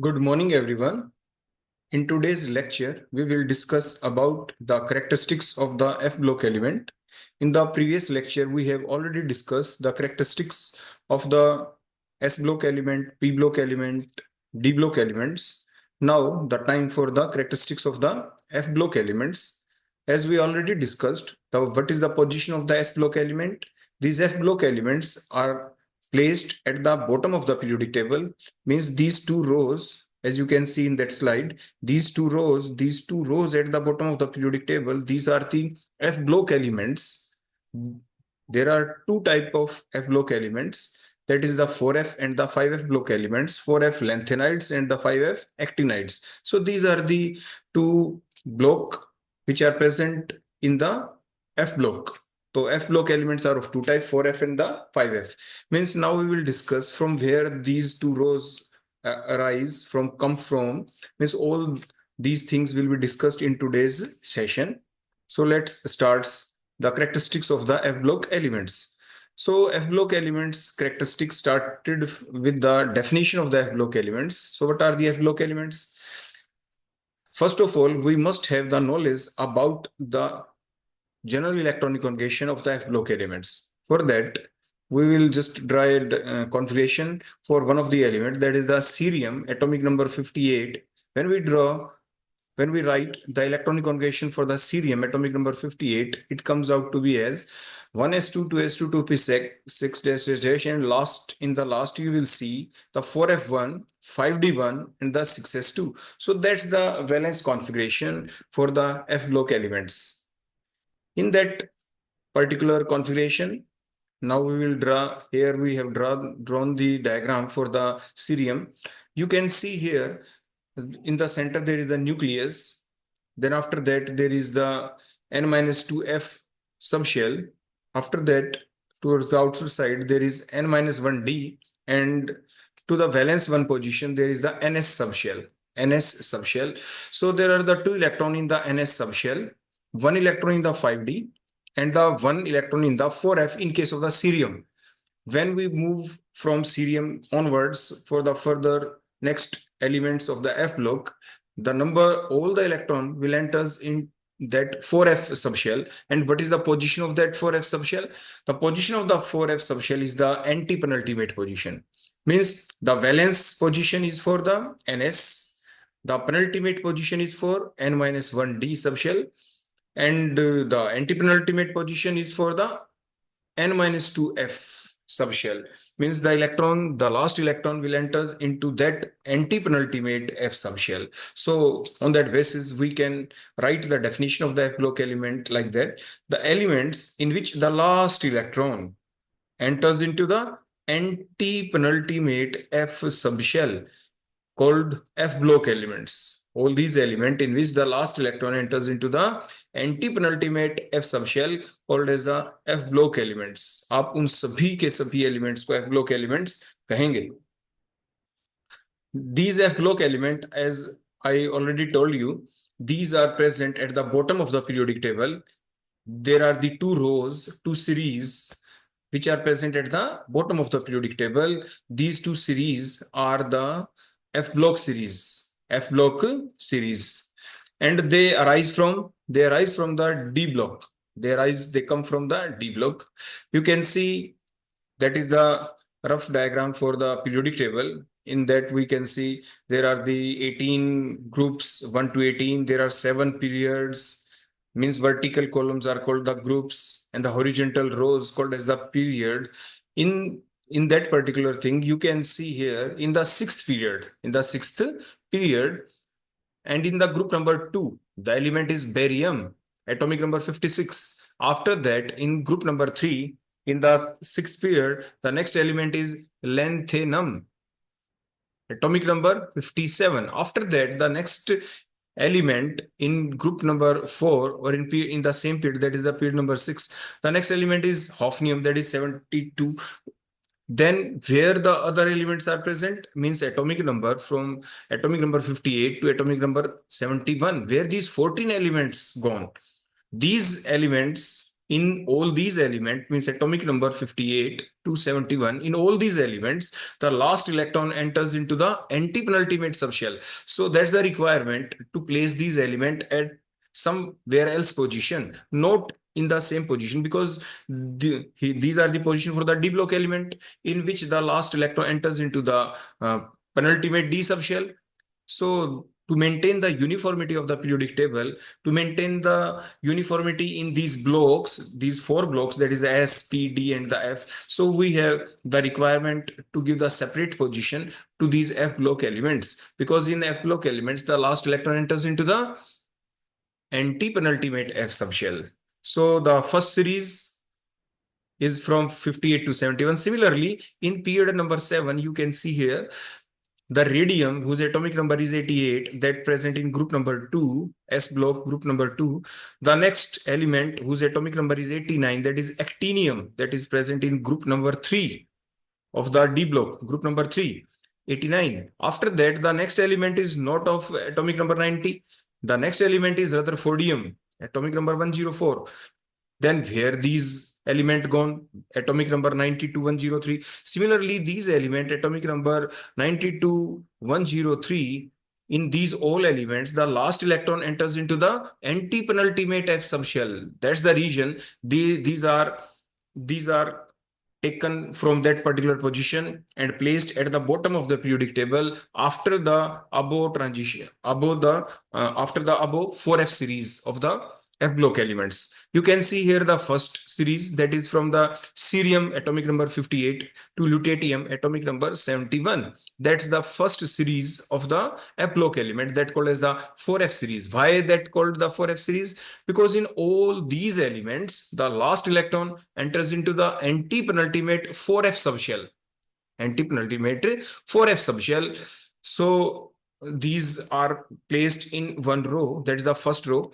Good morning, everyone. In today's lecture, we will discuss about the characteristics of the F block element. In the previous lecture, we have already discussed the characteristics of the S block element, P block element, D block elements. Now, the time for the characteristics of the F block elements. As we already discussed, what is the position of the S block element? These F block elements are placed at the bottom of the periodic table, means these two rows, as you can see in that slide, these two rows at the bottom of the periodic table, these are the F block elements. There are two type of F block elements, that is the 4F and the 5F block elements, 4F lanthanides and the 5F actinides. So these are the two block which are present in the F block. So F block elements are of two types, 4F and the 5F. Means now we will discuss from where these two rows come from. Means all these things will be discussed in today's session. So let's start the characteristics of the F block elements. So F block elements characteristics started with the definition of the F block elements. So what are the F block elements? First of all, we must have the knowledge about the general electronic configuration of the F block elements. For that, we will just draw a configuration for one of the elements, that is the cerium, atomic number 58. When we write the electronic configuration for the cerium, atomic number 58, it comes out to be as 1s2, 2s2, 2p6 and in the last you will see the 4f1, 5d1 and the 6s2. So that's the valence configuration for the F block elements. In that particular configuration, now we will draw, here we have drawn the diagram for the cerium. You can see here in the center there is the nucleus. Then after that there is the N-2F subshell. After that, towards the outside side there is N-1D, and to the valence 1 position there is the NS subshell. So there are the two electrons in the NS subshell, one electron in the 5D and the one electron in the 4F in case of the cerium. When we move from cerium onwards for the further next elements of the F block, all the electron will enter in that 4F subshell. And what is the position of that 4F subshell? The position of the 4F subshell is the anti-penultimate position. Means the valence position is for the NS, the penultimate position is for N-1D subshell, and the anti-penultimate position is for the N-2F subshell. Means the last electron will enter into that anti-penultimate F subshell. So on that basis, we can write the definition of the F block element like that. The elements in which the last electron enters into the anti-penultimate F subshell called F block elements. All these elements in which the last electron enters into the anti-penultimate F subshell called as the F block elements. आप उन सभी के सभी elements को F block elements कहेंगे. These F block element, as I already told you, these are present at the bottom of the periodic table. There are the two rows, two series which are present at the bottom of the periodic table. These two series are the F block series, and they arise from the D block. They come from the D block. You can see that is the rough diagram for the periodic table. In that we can see there are the 18 groups, 1 to 18. There are 7 periods. Means vertical columns are called the groups and the horizontal rows called as the period. In that particular thing, you can see here in the sixth period, and in the group number 2, the element is barium, atomic number 56. After that, in group number 3, in the sixth period, the next element is lanthanum, atomic number 57. After that, the next element in group number 4, or in the same period, that is the period number 6, the next element is hafnium, that is 72. Then where the other elements are present means atomic number from atomic number 58 to atomic number 71, where these 14 elements gone. These elements in all these elements, means atomic number 58 to 71, in all these elements, the last electron enters into the anti-penultimate subshell. So that's the requirement to place these elements at somewhere else position, not in the same position, because these are the position for the d block element in which the last electron enters into the penultimate d subshell. So to maintain the uniformity of the periodic table, to maintain the uniformity in these blocks, these four blocks, that is the S, P, D, and the F. So we have the requirement to give the separate position to these F block elements, because in F block elements, the last electron enters into the anti-penultimate F subshell. So the first series is from 58 to 71. Similarly, in period number 7, you can see here the radium, whose atomic number is 88, that present in group number 2, S block, group number 2. The next element, whose atomic number is 89, that is actinium, that is present in group number 3 of the D block, group number 3, 89. After that, the next element is not of atomic number 90. The next element is Rutherfordium, atomic number 104. Then where these element gone? Atomic number 92103. Similarly, these element atomic number 92103, in these all elements, the last electron enters into the anti-penultimate F subshell. That's the reason these are taken from that particular position and placed at the bottom of the periodic table after the above transition, after the above 4F series of the F block elements. You can see here the first series, that is from the cerium atomic number 58 to lutetium atomic number 71. That's the first series of the F block element, that called as the 4F series. Why that called the 4F series? Because in all these elements, the last electron enters into the anti-penultimate 4F subshell. Anti-penultimate 4F subshell. So these are placed in one row, that is the first row.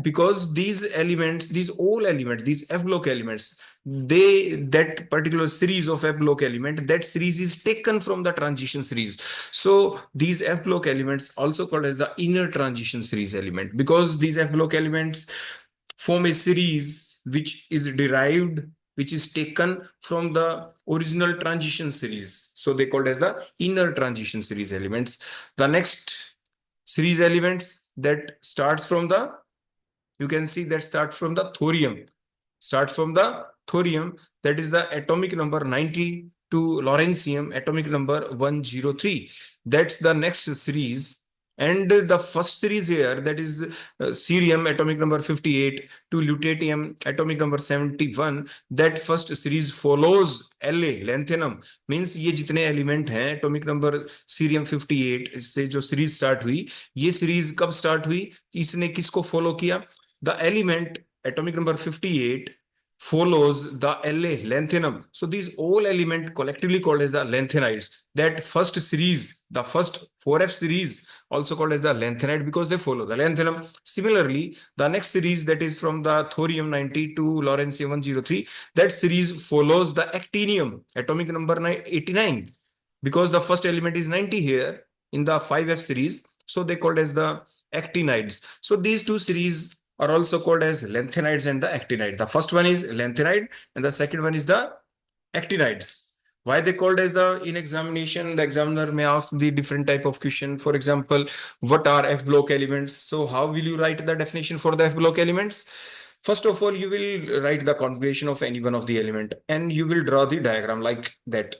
Because these elements, these all elements, these F block elements, that particular series of F block element, that series is taken from the transition series. So these F block elements also called as the inner transition series element, because these F block elements form a series which is derived, which is taken from the original transition series. So they called as the inner transition series elements. The next series elements that starts from the, you can see that starts from the thorium. Starts from the thorium, that is the atomic number 90, to lawrencium atomic number 103. That's the next series. And the first series here, that is cerium atomic number 58 to lutetium atomic number 71. That first series follows La, lanthanum. Means ये जितने element हैं atomic number cerium 58 से जो series start हुई, ये series कब start हुई, इसने किसको फॉलो किया? The element atomic number 58 follows the La, lanthanum. So these all elements collectively called as the lanthanides. That first series, the first 4F series, also called as the lanthanide, because they follow the lanthanum. Similarly, the next series, that is from the thorium 90 to lawrencium 103, that series follows the actinium atomic number 89, because the first element is 90 here in the 5F series. So they called as the actinides. So these two series are also called as lanthanides and the actinide. The first one is lanthanide and the second one is the actinides. Why they called as the, in examination, the examiner may ask the different type of question. For example, what are F block elements? So how will you write the definition for the F block elements? First of all, you will write the configuration of any one of the element and you will draw the diagram like that.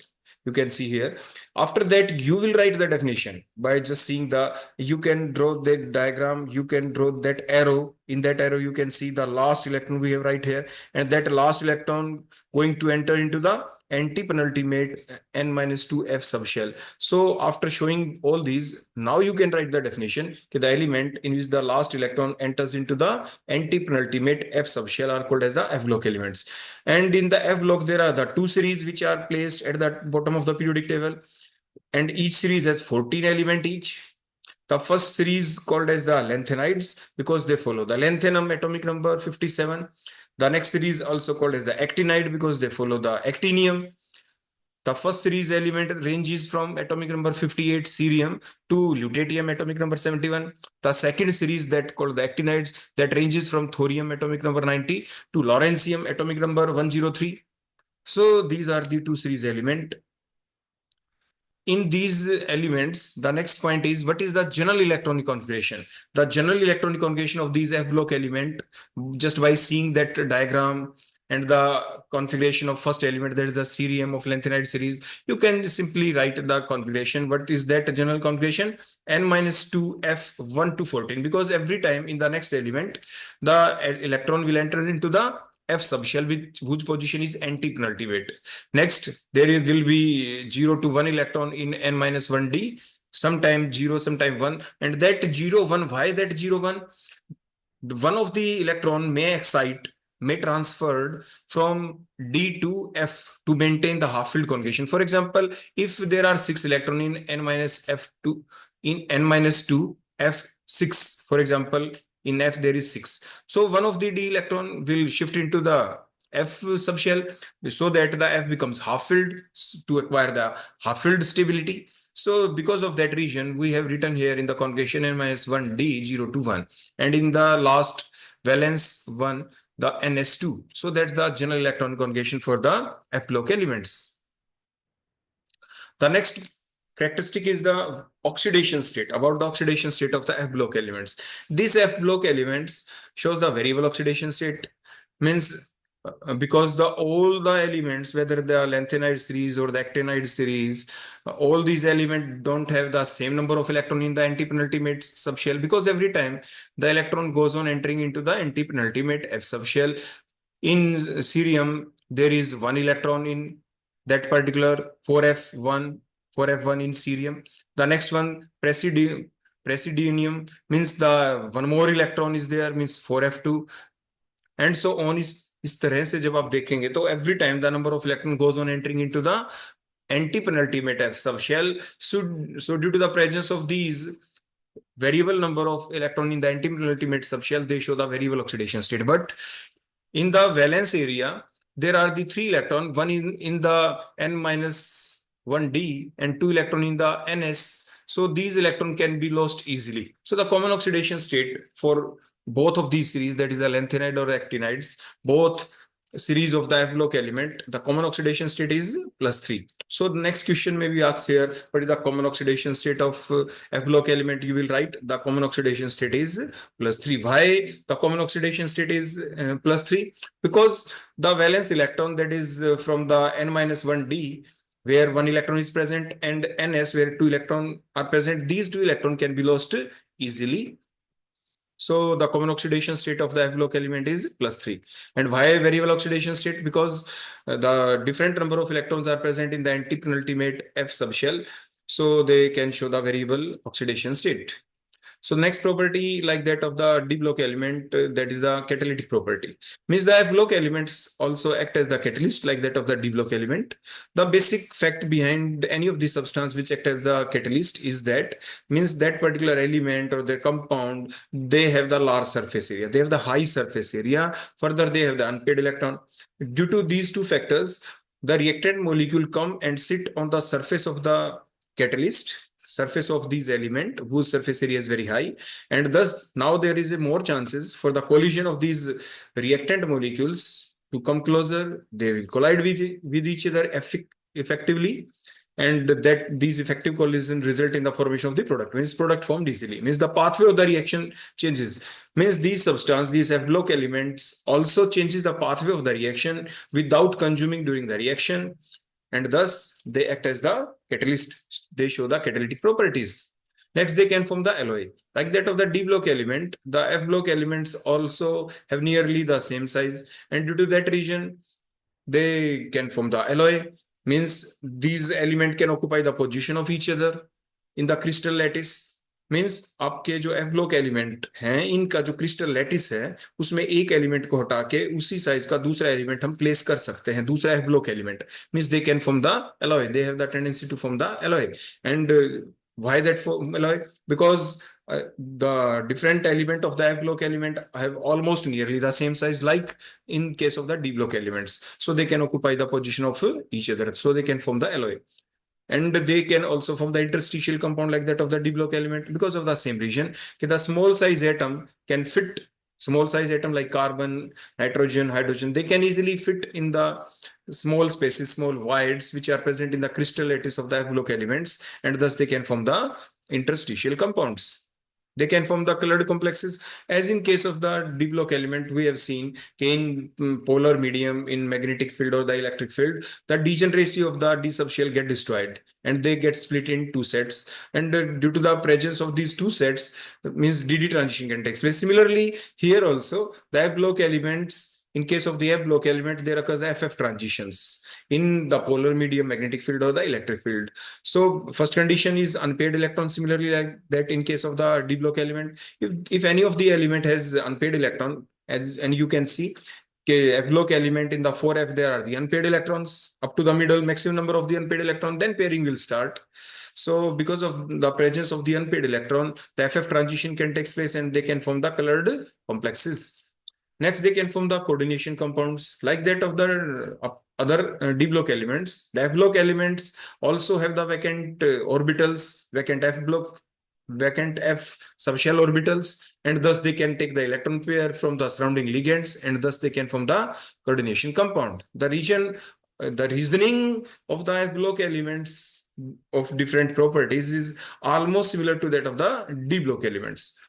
You can see here. After that, you will write the definition by just seeing the, you can draw the diagram, you can draw that arrow. In that arrow, you can see the last electron we have right here, and that last electron going to enter into the anti-penultimate N-2F subshell. So after showing all these, now you can write the definition. The element in which the last electron enters into the anti-penultimate F subshell are called as the F block elements. And in the F block, there are the two series which are placed at the bottom of the periodic table, and each series has 14 elements each. The first series called as the lanthanides because they follow the lanthanum atomic number 57. The next series also called as the actinide because they follow the actinium. The first series element ranges from atomic number 58 cerium to lutetium atomic number 71. The second series that called the actinides that ranges from thorium atomic number 90 to lawrencium atomic number 103. So these are the two series element. In these elements, the next point is what is the general electronic configuration? The general electronic configuration of these F block element, just by seeing that diagram and the configuration of first element, that is the cerium of lanthanide series, you can simply write the configuration. What is that general configuration? N-2 F1 to 14, because every time in the next element, the electron will enter into the F subshell, whose position is anti-penultimate. Next, there will be 0 to 1 electron in N-1d, sometime 0, sometime 1. And that 0, 1, why that 0, 1? One of the electron may excite, may transferred from D to F to maintain the half-filled configuration. For example, if there are 6 electrons in N-F2, in N-2 F6, for example, in F there is 6. So one of the D electron will shift into the F subshell so that the F becomes half-filled to acquire the half-filled stability. So because of that reason, we have written here in the configuration N-1D 0 to 1, and in the last valence 1 the NS2. So that's the general electron configuration for the F block elements. The next characteristic is the oxidation state. About the oxidation state of the F block elements. This F block elements shows the variable oxidation state, means because all the elements, whether the lanthanide series or the actinide series, all these elements don't have the same number of electron in the anti-penultimate subshell, because every time the electron goes on entering into the anti-penultimate F subshell. In cerium, there is 1 electron in that particular 4F1 in cerium. The next one, praseodymium, means the one more electron is there, means 4F2, and so on. इस तरह से जब आप देखेंगे तो every time the number of electron goes on entering into the anti-penultimate F subshell. So due to the presence of these variable number of electron in the anti-penultimate subshell, they show the variable oxidation state. But in the valence area, there are the 3 electron, one in the N-1d and 2 electron in the NS. So these electrons can be lost easily. So the common oxidation state for both of these series, that is the lanthanide or actinides, both series of the F block element, the common oxidation state is +3. So the next question may be asked here, what is the common oxidation state of F block element? You will write the common oxidation state is +3. Why the common oxidation state is +3? Because the valence electron, that is from the N-1d, where 1 electron is present, and NS, where 2 electrons are present, these 2 electrons can be lost easily. So the common oxidation state of the F block element is +3. And why variable oxidation state? Because the different number of electrons are present in the anti-penultimate F subshell, so they can show the variable oxidation state. So next property, like that of the D block element, that is the catalytic property. Means the F block elements also act as the catalyst, like that of the D block element. The basic fact behind any of the substance which act as the catalyst is that, means that particular element or the compound, they have the large surface area, they have the high surface area, further they have the unpaired electron. Due to these two factors, the reactant molecule come and sit on the surface of the catalyst, surface of these element whose surface area is very high, and thus now there is a more chances for the collision of these reactant molecules to come closer. They will collide with each other effectively, and that these effective collision result in the formation of the product, means product formed easily, means the pathway of the reaction changes, means these substance, these F block elements also changes the pathway of the reaction without consuming during the reaction, and thus they act as the catalyst. They show the catalytic properties. Next, they can form the alloy, like that of the D block element. The F block elements also have nearly the same size, and due to that reason, they can form the alloy, means these elements can occupy the position of each other in the crystal lattice. Means आपके जो F block element हैं, इनका जो crystal lattice है, उसमें एक element को हटा के उसी साइज का दूसरा एलिमेंट हम प्लेस कर सकते हैं, दूसरा F block element, means they can form the alloy, they have the tendency to form the alloy. And why that alloy? Because the different element of the F block element have almost nearly the same size, like in case of the D block elements. So they can occupy the position of each other. So they can form the alloy. And they can also form the interstitial compound like that of the D block element because of the same reason. Okay, the small size atom can fit, small size atom like carbon, nitrogen, hydrogen, they can easily fit in the small spaces, small voids which are present in the crystal lattice of the F block elements, and thus they can form the interstitial compounds. They can form the colored complexes, as in case of the D block element. We have seen in polar medium, in magnetic field or the electric field, the degeneracy of the D subshell get destroyed and they get split in two sets. And due to the presence of these two sets, means DD transition can take place. Similarly, here also the F block elements, in case of the F block element, there occurs FF transitions in the polar medium, magnetic field or the electric field. So first condition is unpaired electron. Similarly, like that in case of the D block element, if any of the element has unpaired electron, and you can see F block element in the 4F, there are the unpaired electrons up to the middle, maximum number of the unpaired electron, then pairing will start. So because of the presence of the unpaired electron, the FF transition can take place and they can form the colored complexes. Next, they can form the coordination compounds like that of the other D block elements. The F block elements also have the vacant orbitals, vacant F block, vacant F subshell orbitals, and thus they can take the electron pair from the surrounding ligands, and thus they can form the coordination compound. The reasoning of the F block elements of different properties is almost similar to that of the D block elements.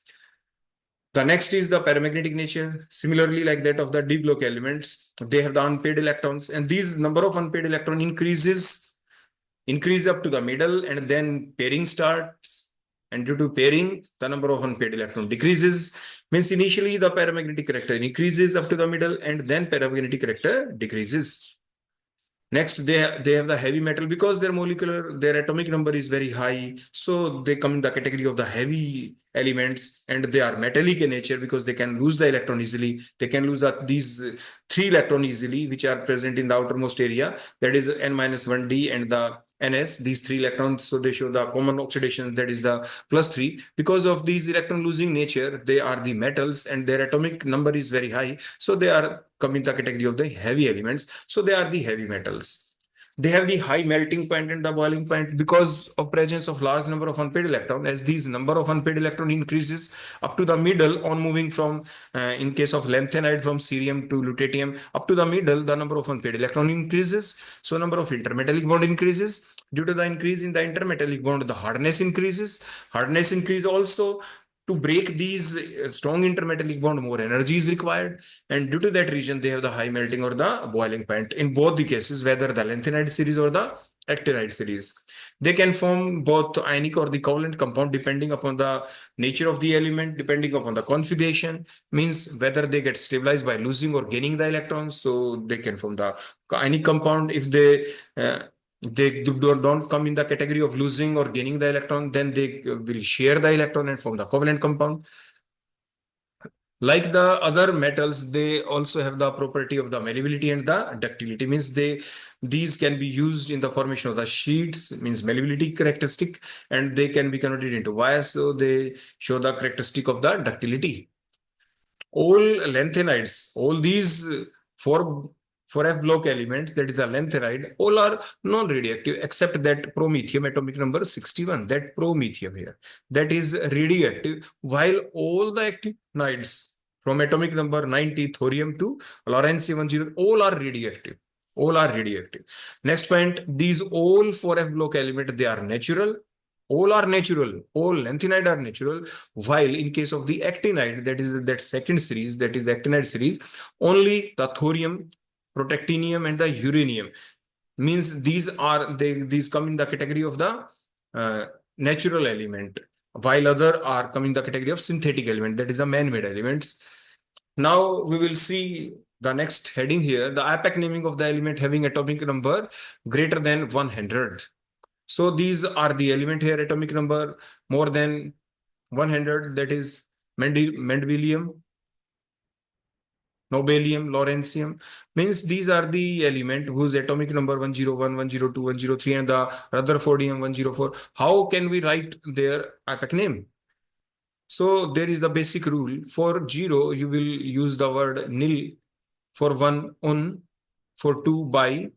The next is the paramagnetic nature. Similarly, like that of the D block elements, they have the unpaired electrons, and these number of unpaired electron increase up to the middle, and then pairing starts. And due to pairing, the number of unpaired electron decreases. Means initially the paramagnetic character increases up to the middle, and then paramagnetic character decreases. Next, they have the heavy metal because their atomic number is very high. So they come in the category of the heavy elements, and they are metallic in nature because they can lose the electron easily. They can lose these 3 electron easily, which are present in the outermost area. That is N-1D and the NS, these 3 electrons. So they show the common oxidation, that is the +3. Because of these electron losing nature, they are the metals and their atomic number is very high. So they are come in the category of the heavy elements. So they are the heavy metals. They have the high melting point and the boiling point because of presence of large number of unpaired electron. As these number of unpaired electron increases up to the middle on moving from, in case of lanthanide, from cerium to lutetium, up to the middle, the number of unpaired electron increases. So number of intermetallic bond increases. Due to the increase in the intermetallic bond, the hardness increases. Hardness increase also. To break these strong intermetallic bond, more energy is required, and due to that reason, they have the high melting or the boiling point in both the cases, whether the lanthanide series or the actinide series. They can form both ionic or the covalent compound depending upon the nature of the element, depending upon the configuration, means whether they get stabilized by losing or gaining the electrons. So they can form the ionic compound. If they don't come in the category of losing or gaining the electron, then they will share the electron and form the covalent compound. Like the other metals, they also have the property of the malleability and the ductility. Means these can be used in the formation of the sheets, means malleability characteristic, and they can be converted into wires. So they show the characteristic of the ductility. All lanthanides, all these four F block elements, that is the lanthanide, all are non-radioactive except that promethium, atomic number 61, that promethium here, that is radioactive, while all the actinides from atomic number 90, thorium to lawrencium-101, all are radioactive. All are radioactive. Next point, these all 4 F block elements, they are natural. All are natural. All lanthanide are natural. While in case of the actinide, that is that second series, that is the actinide series, only the thorium, protactinium, and the uranium, means these come in the category of the natural element, while other are coming in the category of synthetic element, that is the man-made elements. Now we will see the next heading here, the IUPAC naming of the element having atomic number greater than 100. So these are the element here, atomic number more than 100, that is mendeleum, nobelium, lawrencium, means these are the element whose atomic number 101, 102, 103, and the rutherfordium 104. How can we write their IUPAC name? So there is the basic rule. For 0, you will use the word nil. For 1, un. For 2, bi.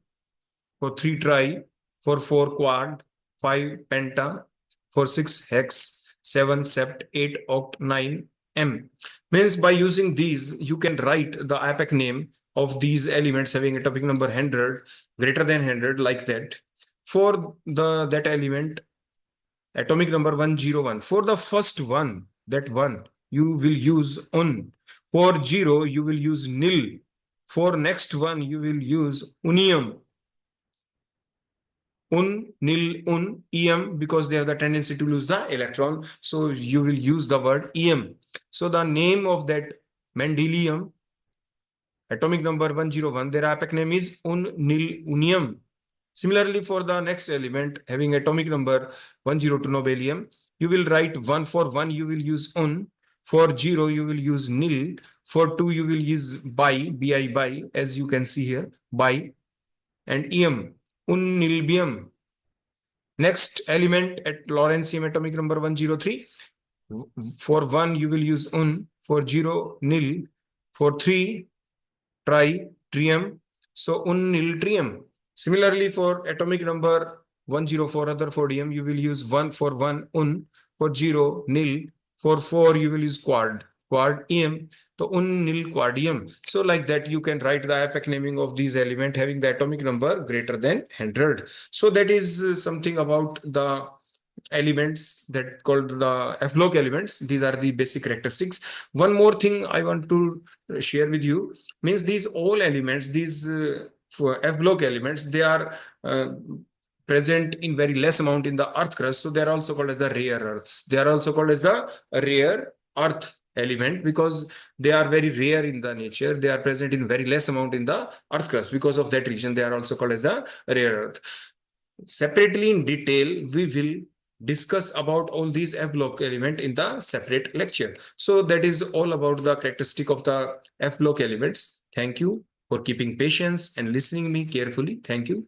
For 3, tri. For 4, quad. 5, penta. For 6, hex. 7, sept. 8, oct. 9, m. Means by using these, you can write the APAC name of these elements having atomic number 100, greater than 100, like that. For that element, atomic number 101. For the first one, that one, you will use un. For 0, you will use nil. For next one, you will use unium. Un, nil, un, em, because they have the tendency to lose the electron. So you will use the word em. So the name of that Mendelium, atomic number 101, their APAC name is un, nil, unium. Similarly, for the next element having atomic number 102 nobelium, you will write 1. For 1, you will use un. For 0, you will use nil. For 2, you will use bi, bi, bi, as you can see here, bi, and em, unnilbium. Next element at Lawrencium, atomic number 103. For 1, you will use un. For 0, nil. For 3, tri, trium. So un, nil, trium. Similarly, for atomic number 104 Rutherfordium, you will use 1. For 1, un. For 0, nil. For 4, you will use quad, em. So un, nil, quadium. So like that, you can write the APAC naming of these elements having the atomic number greater than 100. So that is something about the elements that called the F block elements. These are the basic characteristics. One more thing I want to share with you means these all elements, these for F block elements, they are present in very less amount in the earth crust. So they are also called as the rare earths. They are also called as the rare earth element because they are very rare in the nature. They are present in very less amount in the earth crust. Because of that reason, they are also called as the rare earth. Separately in detail, we will discuss about all these F block element in the separate lecture. So that is all about the characteristic of the F block elements. Thank you for keeping patience and listening me carefully. Thank you.